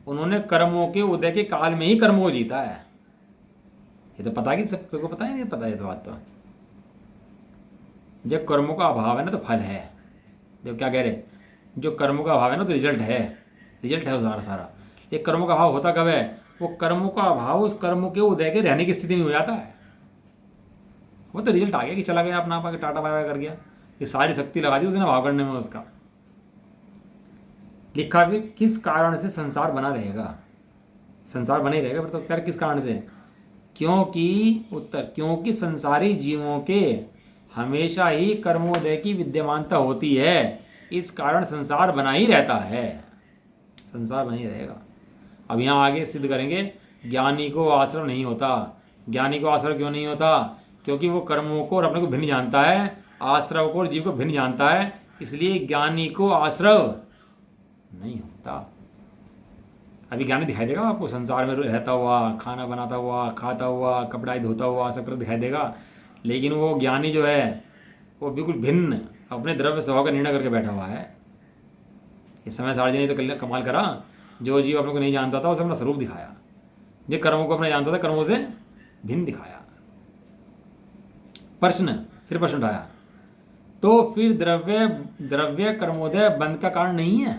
उन्होंने कर्मों के उदय के काल में ही कर्मों को जीता है। ये तो पता कि सबको पता है, नहीं पता है तो बात। तो जब कर्मों का अभाव है ना तो फल है। जब क्या कह रहे, जो कर्मों का अभाव है ना तो रिजल्ट है, रिजल्ट है वो सारा सारा। एक कर्मों का अभाव होता कब है? वो कर्मों का अभाव उस कर्मों के उदय के रहने की स्थिति में हो जाता है। वो तो रिजल्ट आ गया कि चला गया अपना आपा के टाटा बाय बाय कर गया, ये सारी शक्ति लगा दी उसने भाव करने में उसका। लिखा भी किस कारण से संसार बना रहेगा? संसार बने रहेगा पर तो क्या, किस कारण से? क्योंकि उत्तर, क्योंकि संसारी जीवों के हमेशा ही कर्मोदय की विद्यमानता होती है, इस कारण संसार बना ही रहता है। संसार बना ही रहेगा। अब यहाँ आगे सिद्ध करेंगे ज्ञानी को आश्रव नहीं होता। ज्ञानी को आश्रव क्यों नहीं होता? क्योंकि वो कर्मों को और अपने को भिन्न जानता है, आश्रव को और जीव को भिन्न जानता है, इसलिए ज्ञानी को आश्रव नहीं होता। अभी ज्ञानी दिखाई देगा आपको संसार में रहता हुआ, खाना बनाता हुआ, खाता हुआ, कपड़ा धोता हुआ, सब तरह दिखाई देगा। लेकिन वो ज्ञानी जो है वो बिल्कुल भिन्न अपने द्रव्य स्वभाव का निर्णय करके बैठा हुआ है। इस समय सार्वजनिक ने तो कमाल करा, जो जीव अपने को नहीं जानता था उसे अपना स्वरूप दिखाया, जो कर्मों को अपने जानता था कर्मों से भिन्न दिखाया। फिर प्रश्न उठाया, तो फिर द्रव्य कर्मोदय बंद का कारण नहीं है?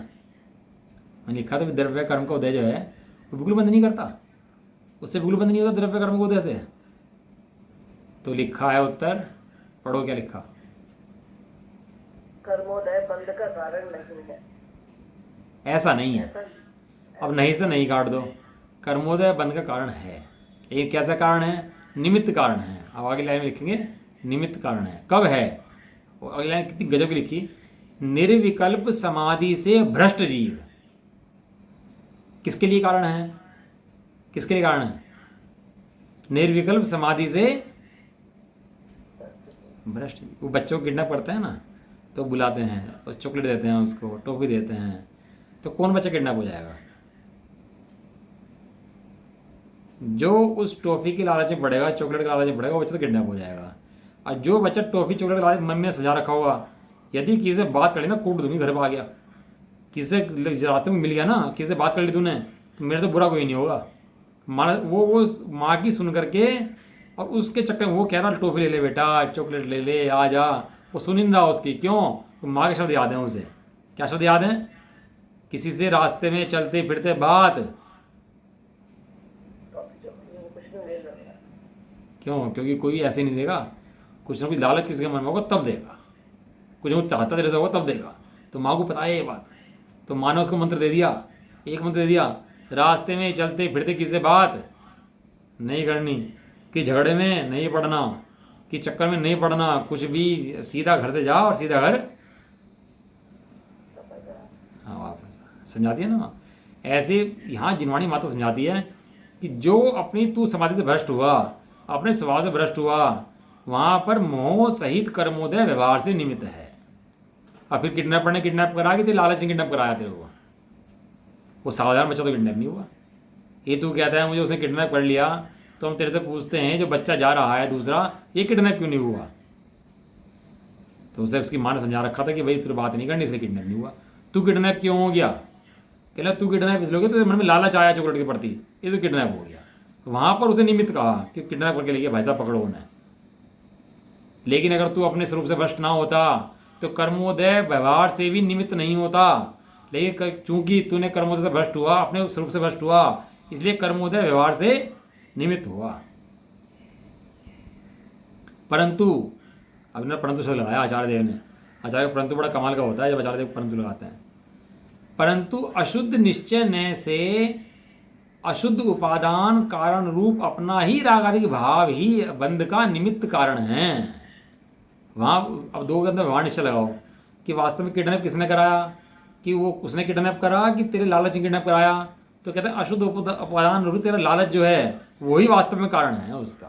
मैंने लिखा था द्रव्य कर्म का उदय जो है वो बिल्कुल बंद नहीं करता, उससे बिल्कुल बंद नहीं होता द्रव्य कर्म का उदय से। तो लिखा है उत्तर, पढ़ो क्या लिखा। कर्मोदय बंद का कारण नहीं है। ऐसा नहीं है। अब नहीं से नहीं काट दो, कर्मोदय बंद का कारण है। एक कैसा कारण है? निमित्त कारण है। अब आगे लाइन में लिखेंगे निमित्त कारण है। कब है? वो अगली लाइन कितनी गजब की लिखी, निर्विकल्प समाधि से भ्रष्ट जीव। किसके लिए कारण है? किसके लिए कारण है? निर्विकल्प समाधि से भ्रष्ट। वो बच्चों को किडनैप करते हैं ना, तो बुलाते हैं और चॉकलेट देते हैं, उसको टॉफी देते हैं, तो कौन बच्चा किडनैप हो जाएगा? जो उस टॉफी की लालच में पड़ेगा, चॉकलेट के लालच में पड़ेगा, वो बच्चा तो किडनैप हो जाएगा। और जो बच्चा टॉफी चॉकलेट के लालच मन में सजा रखा हुआ, यदि किसी से बात कर ली ना, कूट दूंगी, घर पर आ गया, किसी से रास्ते में मिल गया ना, किसी से बात कर ली तूने, तो मेरे से बुरा कोई नहीं होगा। वो माँ की सुन करके और उसके चक्कर में वो कह रहा टॉफी ले ले बेटा, चॉकलेट ले ले, आ जा, वो सुन नहीं रहा उसकी। क्यों? तो माँ के शब्द याद हैं उसे। क्या शब्द याद हैं? किसी से रास्ते में चलते फिरते बात। क्यों? क्योंकि कोई ऐसे नहीं देगा, कुछ ना कुछ लालच किसी के मन में होगा तब देगा, कुछ ना कुछ चाहता तेरे से होगा तब देगा। तो माँ को पता है ये बात, तो माँ ने उसको मंत्र दे दिया, एक मंत्र दे दिया, रास्ते में चलते फिरते किसी से बात नहीं करनी, कि झगड़े में नहीं पड़ना, कि चक्कर में नहीं पड़ना, कुछ भी, सीधा घर से जा और सीधा घर। हाँ वापस समझाती है ना। ऐसे यहाँ जिनवाणी माता समझाती है कि जो अपनी तू समाधि से भ्रष्ट हुआ, अपने स्वभाव से भ्रष्ट हुआ, वहाँ पर मोह सहित कर्मोदय व्यवहार से निमित्त है। और फिर किडनैपर ने किडनैप करा कि तेरे लालच ने किडनैप कराया तेरे को, वो सावधान बच्चा तो किडनैप नहीं हुआ। ये तू कहता है मुझे उसने किडनैप कर लिया, तो हम तेरे से पूछते हैं जो बच्चा जा रहा है दूसरा, ये किडनैप क्यों नहीं हुआ? तो उसे उसकी माँ ने समझा रखा था कि भाई तुझे बात नहीं करनी इसलिए किडनैप नहीं हुआ। तू किडनैप क्यों हो गया? कहला तू किडनैप इसलिए हो गया, तो मन में लालच आया चॉकलेट के प्रति, ये तो किडनैप हो गया। वहाँ पर उसे निमित्त कहा कि किडनैप करके ले गया, भाई साहब पकड़ो उन्हें। लेकिन अगर तू अपने स्वरूप से भ्रष्ट ना होता तो कर्मोदय व्यवहार से भी निमित्त नहीं होता। लेकिन चूंकि तूने कर्मोदय से भ्रष्ट हुआ, अपने स्वरूप से भ्रष्ट हुआ, इसलिए कर्मोदय व्यवहार से निमित्त हुआ। परंतु अब ने परंतु से लगाया आचार्य देव ने। आचार्य का परंतु बड़ा कमाल का होता है जब आचार्य देव परंतु लगाते हैं। परंतु अशुद्ध निश्चय न से अशुद्ध उपादान कारण रूप अपना ही रागादिक भाव ही बंध का निमित्त कारण है। वहाँ अब दो के अंदर वहाँ निश्चय लगाओ कि वास्तव में किडनैप किसने कराया, कि वो उसने किडनैप करा कि तेरे लालच ने किडनैप कराया। तो कहते हैं अशुद्ध उपादान रूप तेरा लालच जो है वही वास्तव में कारण है उसका।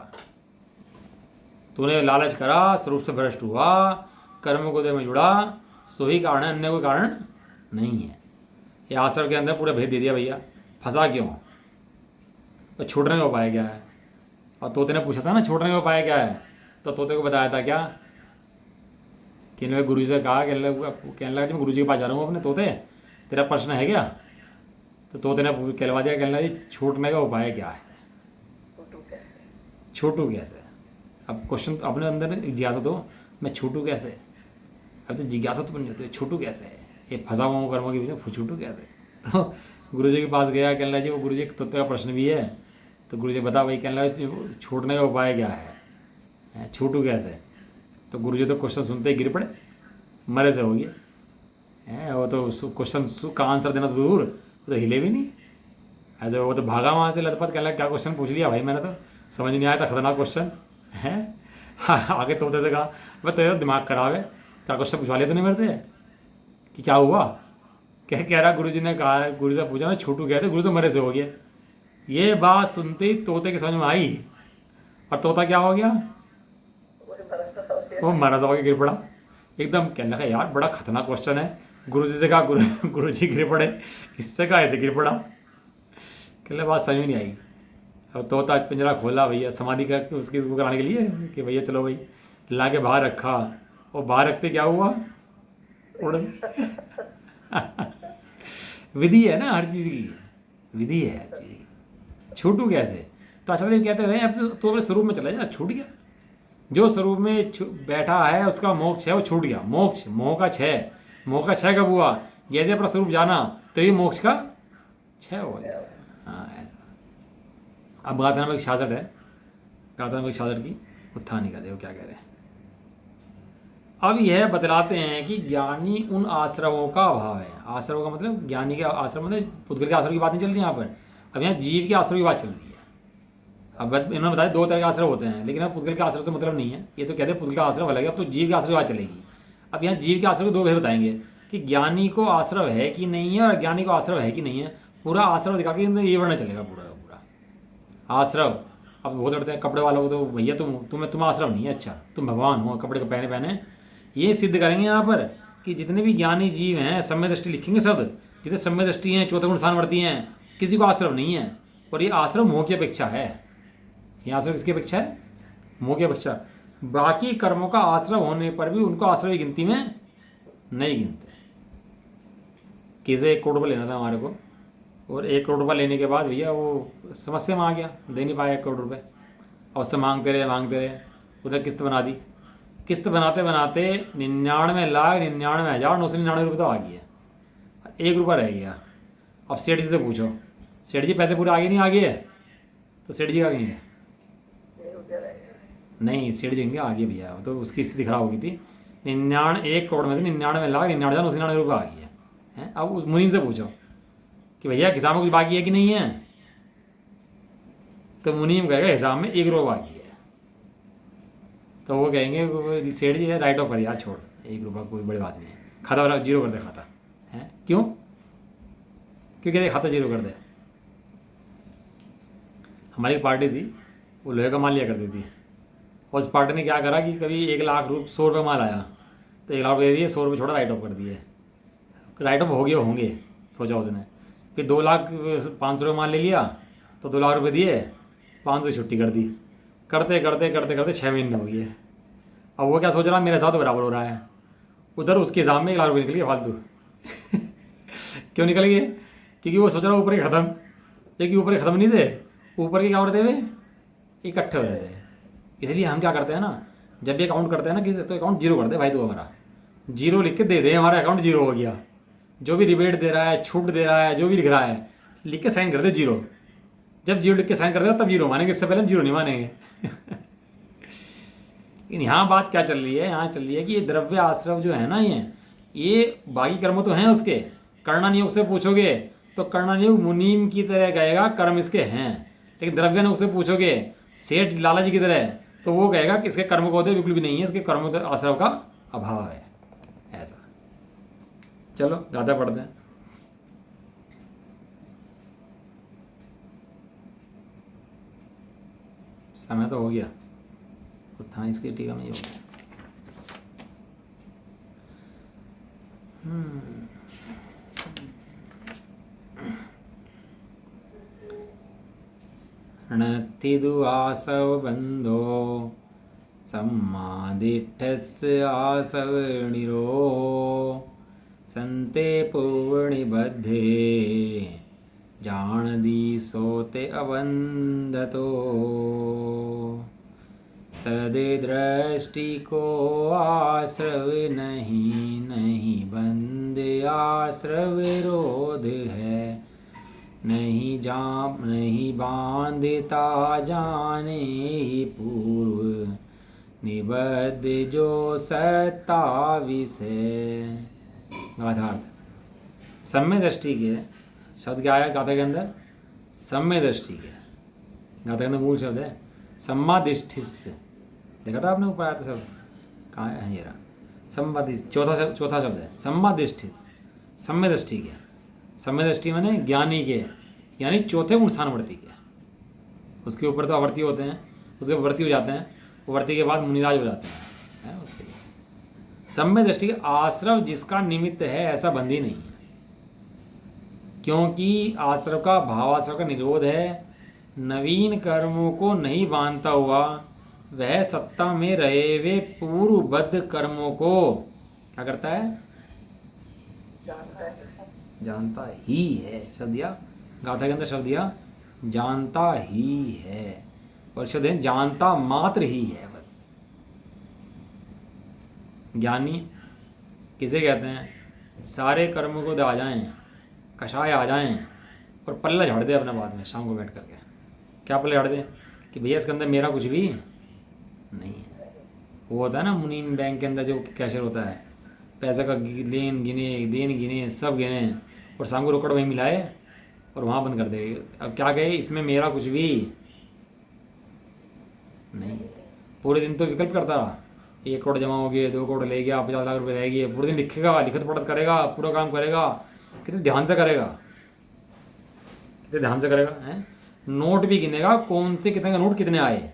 तूने लालच करा, स्वरूप से भ्रष्ट हुआ, कर्म को में जुड़ा, सो ही कारण है, अन्य कोई कारण नहीं है। ये आश्रम के अंदर पूरा भेद दे दिया भैया। फंसा क्यों? तो छूटने का उपाय क्या है? और तोते ने पूछा था ना छूटने का उपाय क्या है, तो तोते को बताया था क्या कि इन्होंने गुरु जी से कहा, कहने लगा कि मैं गुरु जी के पास जा रहा हूँ अपने, तोते तेरा प्रश्न है क्या? तो तोते ने कहलवा दिया, कहने लगा जी छूटने का उपाय क्या है, छूटू कैसे। अब क्वेश्चन तो अपने अंदर जिज्ञासा तो मैं छूटू कैसे, अब तो जिज्ञासा तो बन जाती है छूटू कैसे है, ये फंसा हुआ हूँ कर्मों के पीछे, छूटू कैसे। तो गुरु जी के पास गया, कहने लगा जी वो गुरु जी तत्व का प्रश्न भी है, तो गुरु जी बता भाई, कहने लगा छूटने का उपाय क्या है, छूटू कैसे। तो गुरु जी तो क्वेश्चन सुनते ही गिर पड़े, मरे से हो गए। वो तो क्वेश्चन का आंसर देना तो दूर, वो तो हिले भी नहीं। ऐसे वो तो भागा वहाँ से लथपथ, कहने लगा क्या क्वेश्चन पूछ लिया भाई, मैंने तो समझ नहीं आया था, खतरनाक क्वेश्चन है। आगे तोते से कहा मैं तेरा दिमाग खराब है, क्या क्वेश्चन पूछवा लिया तूने मेरे से कि क्या हुआ। कह रहा गुरु जी ने कहा, गुरु से पूछा मैं छूटू गया था, गुरु से मरे से हो गया। ये बात सुनते ही तोते की समझ में आई, और तोता क्या हो गया, वो मरा था गिर पड़ा एकदम। कहने लगा यार बड़ा खतरनाक क्वेश्चन है, गुरु जी से कहा, गुरु जी गिर पड़े, इससे कहा ऐसे गिर पड़ा। कहने बात समझ में नहीं आई। अब तोता पिंजरा खोला भैया समाधि करके उसकी वो कराने के लिए कि भैया चलो भाई, ला के बाहर रखा, और बाहर रखते क्या हुआ, उड़ विधि है ना हर चीज़ की, विधि है हर चीज़ की। छूटू कैसे? तो आचार्य देव कहते रहे अब तो अपने स्वरूप में चला जा, छूट गया। जो स्वरूप में बैठा है उसका मोक्ष है, वो छूट गया। मोक्ष मोह का क्षय, मोह का क्षय कब हुआ, जैसे अपना स्वरूप जाना तो ये मोक्ष का क्षय हो गया। हाँ ऐसा। अब गाथा नामक 66 है, गाथा नामक 66 की उत्थानी का देखो क्या कह रहे हैं। अब यह बतलाते हैं कि ज्ञानी उन आश्रमों का अभाव है। आश्रमों का मतलब ज्ञानी के आश्रम, मतलब पुद्गल के आश्रम की बात नहीं चल रही यहाँ पर, अब यहाँ जीव के आश्रम की बात चल रही है। अब इन्होंने बताया 2 तरह के आश्रम होते हैं, लेकिन अब पुद्गल के आश्रम से मतलब नहीं है, ये तो कहते हैं पुद्गल का आश्रम अलग है, अब तो जीव के आश्रम की बात चलेगी। अब यहाँ जीव के आश्रम के 2 भेद बताएंगे कि ज्ञानी को आश्रम है कि नहीं है और अज्ञानी को आश्रम है कि नहीं है। पूरा आश्रम दिखा के ये वर्णन चलेगा पूरा का पूरा आश्रम। अब बहुत लड़ते हैं कपड़े वालों को, तो भैया तुम आश्रम नहीं है, अच्छा तुम भगवान हो, कपड़े को पहने ये सिद्ध करेंगे यहाँ पर कि जितने भी ज्ञानी जीव हैं, सम्य दृष्टि लिखेंगे शब्द, जितने सम्य दृष्टि हैं, चौथे गुण वर्ती हैं, किसी को आश्रम नहीं है। और ये आश्रम मोह की अपेक्षा है, ये आश्रम किसकी अपेक्षा है, मोह की अपेक्षा। बाकी कर्मों का आश्रम होने पर भी उनको आश्रम की गिनती में नहीं गिनते। किसे 1 करोड़ रुपये लेना था हमारे को, और 1 करोड़ रुपये लेने के बाद भैया वो समस्या में आ गया, दे नहीं पाया 1 करोड़ रुपये, और उससे मांगते रहे, उधर किस्त बना दी। किस्त बनाते बनाते 99,99,999 रुपये तो आ गया, 1 रुपया रह गया। अब सेठ जी से पूछो, सेठ जी पैसे पूरे आगे नहीं आ गए, तो सेठ जी का कहीं है नहीं, सेठ जी कहेंगे आगे भैया, तो उसकी स्थिति खराब हो गई थी। 1 करोड़ में से 99,99,999 रुपये आ गया है। अब उस मुनीम से पूछो कि भैया हिसाब में कुछ बाकी है कि नहीं है, तो मुनीम कहेगा हिसाब में 1 रुपया बाकी है। तो वो कहेंगे सेठ जी है राइट ऑफ कर यार, छोड़ 1 रुपया कोई बड़ी बात नहीं है, खाता वाला 0 कर दे खाता है। क्यों कहते खाता 0 कर दे। हमारी एक पार्टी थी, वो लोहे का माल लिया करती थी, और उस पार्टी ने क्या करा कि कभी 1 लाख 100 रुपये माल आया तो 1 लाख रुपये दे दिए, 100 रुपये छोड़ा राइट ऑफ कर दिए। राइट ऑफ हो गए होंगे सोचा उसने। फिर 2,05,000 रुपये माल ले लिया तो 2 लाख रुपये दिए, 500 छुट्टी कर दी। करते करते 6 महीने हो गए। अब वो क्या सोच रहा है मेरे साथ बराबर हो रहा है, उधर उसके हिसाब में 1 लाख रुपये निकल गए फालतू। क्यों निकल गए? क्योंकि वो सोच रहा है ऊपर ही ख़त्म, लेकिन ऊपर ही ख़त्म नहीं थे, ऊपर के क्या होते वे इकट्ठे हो रहे थे। इसलिए हम क्या करते हैं ना, जब भी अकाउंट करते हैं ना किसी, तो अकाउंट जीरो कर दे भाई, तो हमारा जीरो लिख के दे दे, हमारा अकाउंट जीरो हो गया। जो भी रिबेट दे रहा है, छूट दे रहा है, जो भी लिख रहा है, लिख के साइन कर दे जीरो। जब जीरो लिख के साइन कर देगा तब जीरो मानेंगे, इससे पहले हम जीरो नहीं मानेंगे। लेकिन यहाँ बात क्या चल रही है, यहाँ चल रही है कि ये द्रव्य आश्रव जो है ना, ये बाकी कर्म तो हैं उसके, कर्णनियोग से पूछोगे तो कर्णनियोग मुनीम की तरह कहेगा कर्म इसके हैं, लेकिन द्रव्यानुग से पूछोगे सेठ लाला जी की तरह, तो वो कहेगा कि इसके कर्म को होते बिल्कुल भी नहीं है, इसके कर्म आश्रव का अभाव है। ऐसा। चलो गाथा पढ़ते हैं। समय तो हो गया, था इसकी टीका में ही हो गया। णत्तिदु आसव बंधो सम्मादिष्ठस्य आसव निरो संते पूर्णिबद्धे जाणदी सोते अबंधतो सदे दृष्टि को आश्रव नहीं, नहीं बंद आश्रव विरोध है, नहीं बांधता जाने ही पूर्व निबद्ध जो सत्ताविष है। गाथार्थ। सम्य दृष्टि के शब्द क्या आया गाथा के अंदर? सम्य दृष्टि के। गाथा के अंदर मूल शब्द है सम्मादिष्ठिस। देखा था आपने ऊपर आया था शब्द, कहाँ है ये रहा, सम्मादिष्ठ। चौथा शब्द है सम्मादिष्ठिस, सम्य दृष्टि के। सम्य दृष्टि माने ज्ञानी के, यानी चौथे गुण स्थानवर्ती के। उसके ऊपर तो अवर्ती होते हैं, उसके वर्ती हो जाते हैं, वर्ती के बाद मुनिराज हो जाते हैं, है उसके लिए। सम्य दृष्टि के आश्रव जिसका निमित्त है ऐसा बंदी नहीं है, क्योंकि आश्रव का भावाश्रव का निरोध है। नवीन कर्मों को नहीं बांधता हुआ वह सत्ता में रहे वे पूर्वबद्ध कर्मों को क्या करता है? जानता ही है। शब्द दिया गाथा के अंदर, शब्द दिया जानता ही है, और शब्द है जानता मात्र ही है बस। ज्ञानी किसे कहते हैं? सारे कर्मों को आ जाएं, कषाय आ जाएं और पल्ला झाड़ दे अपने बाद में शाम को बैठ करके। क्या पल्ले झाड़ दे कि भैया इसके अंदर मेरा कुछ भी नहीं है। वो होता है ना मुनीम बैंक के अंदर जो कैशियर होता है, पैसे का लेन गिने, देन गिने, सब गिने, और शाम को रोकड़ वहीं मिलाए और वहाँ बंद कर दे। अब क्या कहे, इसमें मेरा कुछ भी नहीं। पूरे दिन तो विकल्प करता रहा, 1 करोड़ जमा हो गए, 2 करोड़ ले गया, 50 लाख रुपए रह गए, पूरे दिन लिखेगा, लिखत पढ़त करेगा, पूरा काम करेगा, कितने ध्यान से करेगा, कितने ध्यान से करेगा हैं। नोट भी गिनेगा, कौन से कितने का नोट कितने आए,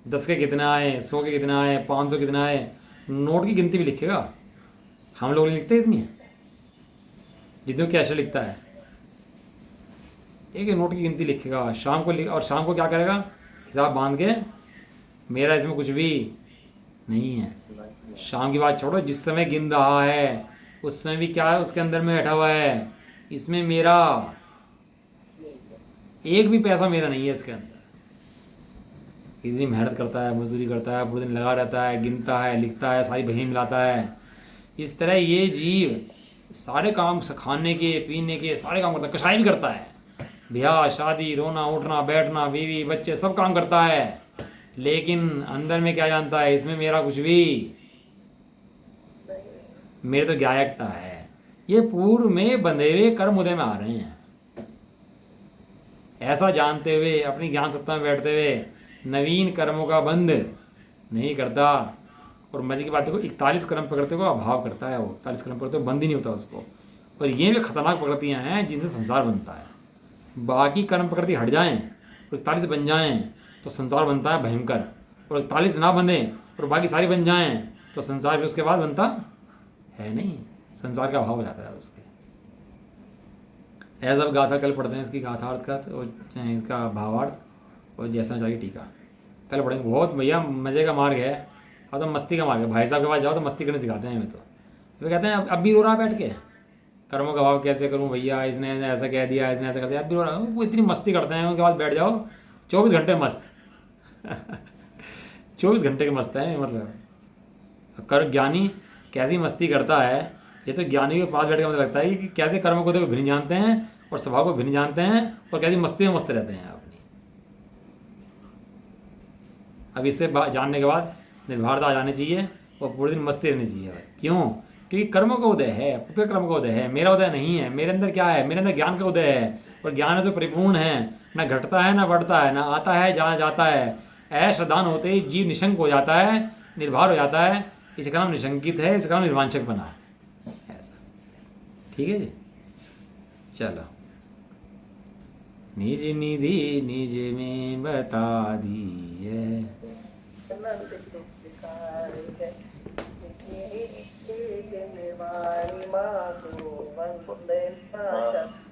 10 के कितने आए, 100 के कितने आए, 500 कितने आए, नोट की गिनती भी लिखेगा। हम लोग लिखते इतनी है जितने कैसे लिखता है, एक नोट की गिनती लिखेगा शाम को और शाम को क्या करेगा, हिसाब बांध के मेरा इसमें कुछ भी नहीं है। शाम की बात छोड़ो, जिस समय गिन रहा है उस समय भी क्या है उसके अंदर में बैठा हुआ है, इसमें मेरा एक भी पैसा मेरा नहीं है इसके अंदर। इतनी मेहनत करता है, मजदूरी करता है, पूरे दिन लगा रहता है, गिनता है, लिखता है, सारी बही मिलाता है। इस तरह ये जीव सारे काम, खाने के पीने के सारे काम करता है, कषाय भी करता है, ब्याह शादी, रोना उठना बैठना, बीवी बच्चे सब काम करता है, लेकिन अंदर में क्या जानता है, इसमें मेरा कुछ भी मेरे तो गायकता है। ये पूर्व में बंधे हुए कर्म उदय में आ रहे हैं। ऐसा जानते हुए अपनी ज्ञान सत्ता में बैठते हुए नवीन कर्मों का बंध नहीं करता। और मजे की बात देखो, 41 कर्म प्रकृति को अभाव करता है, वो 41 कर्म प्रकृति बंद ही नहीं होता उसको। और ये भी खतरनाक प्रकृतियाँ हैं जिनसे संसार बनता है। बाकी कर्म प्रकृति हट जाएं और 41 बन जाएं तो संसार बनता है भयंकर, और 41 ना बने और बाकी सारी बन जाएं तो संसार भी उसके बाद बनता है नहीं, संसार का अभाव हो जाता है उसके। ऐसा गाथा कल पढ़ते हैं, इसकी गाथार्थ का और इसका भावार्थ और जैसा चाहिए टीका कल पढ़ेंगे। बहुत भैया मज़े का मार्ग है, और तो मस्ती का मार्ग है। भाई साहब के पास जाओ तो मस्ती करने सिखाते हैं। हमें तो वे कहते हैं अब भी रो रहा बैठ के, कर्मों का भाव कैसे करूं भैया, इसने ऐसा कह दिया, इसने ऐसा कर दिया, अब भी वो इतनी मस्ती करते हैं, उनके बाद बैठ जाओ 24 घंटे मस्त 24 घंटे के मस्त है मतलब। कर ज्ञानी कैसी मस्ती करता है, ये तो ज्ञानी के पास बैठ के मुझे लगता है कि कैसे कर्म को देखो भिन्न जानते हैं और स्वभाव को भिन्न जानते हैं और कैसी मस्ती में मस्त रहते हैं अपनी। अब इससे जानने के बाद निर्भरता आ जानी चाहिए और पूरे दिन मस्ती रहनी चाहिए बस। क्यों? क्योंकि कर्मों का उदय है, पुत्र कर्म का उदय है, मेरा उदय नहीं है। मेरे अंदर क्या है? मेरे अंदर ज्ञान का उदय है और ज्ञान से परिपूर्ण है, ना घटता है ना बढ़ता है, ना आता है जहाँ जाता है। अश्रद्धान होते ही जीव निशंक हो जाता है, निर्भर हो जाता है। इसका नाम निशंकित है, इसका नाम निर्वांचक बना है। ऐसा ठीक है जी। चलो, निज निधि निज में बता दी है। अनंत सुखकारी है, नित्य निर्वाणी माँ को वंदे माँ शक्ति।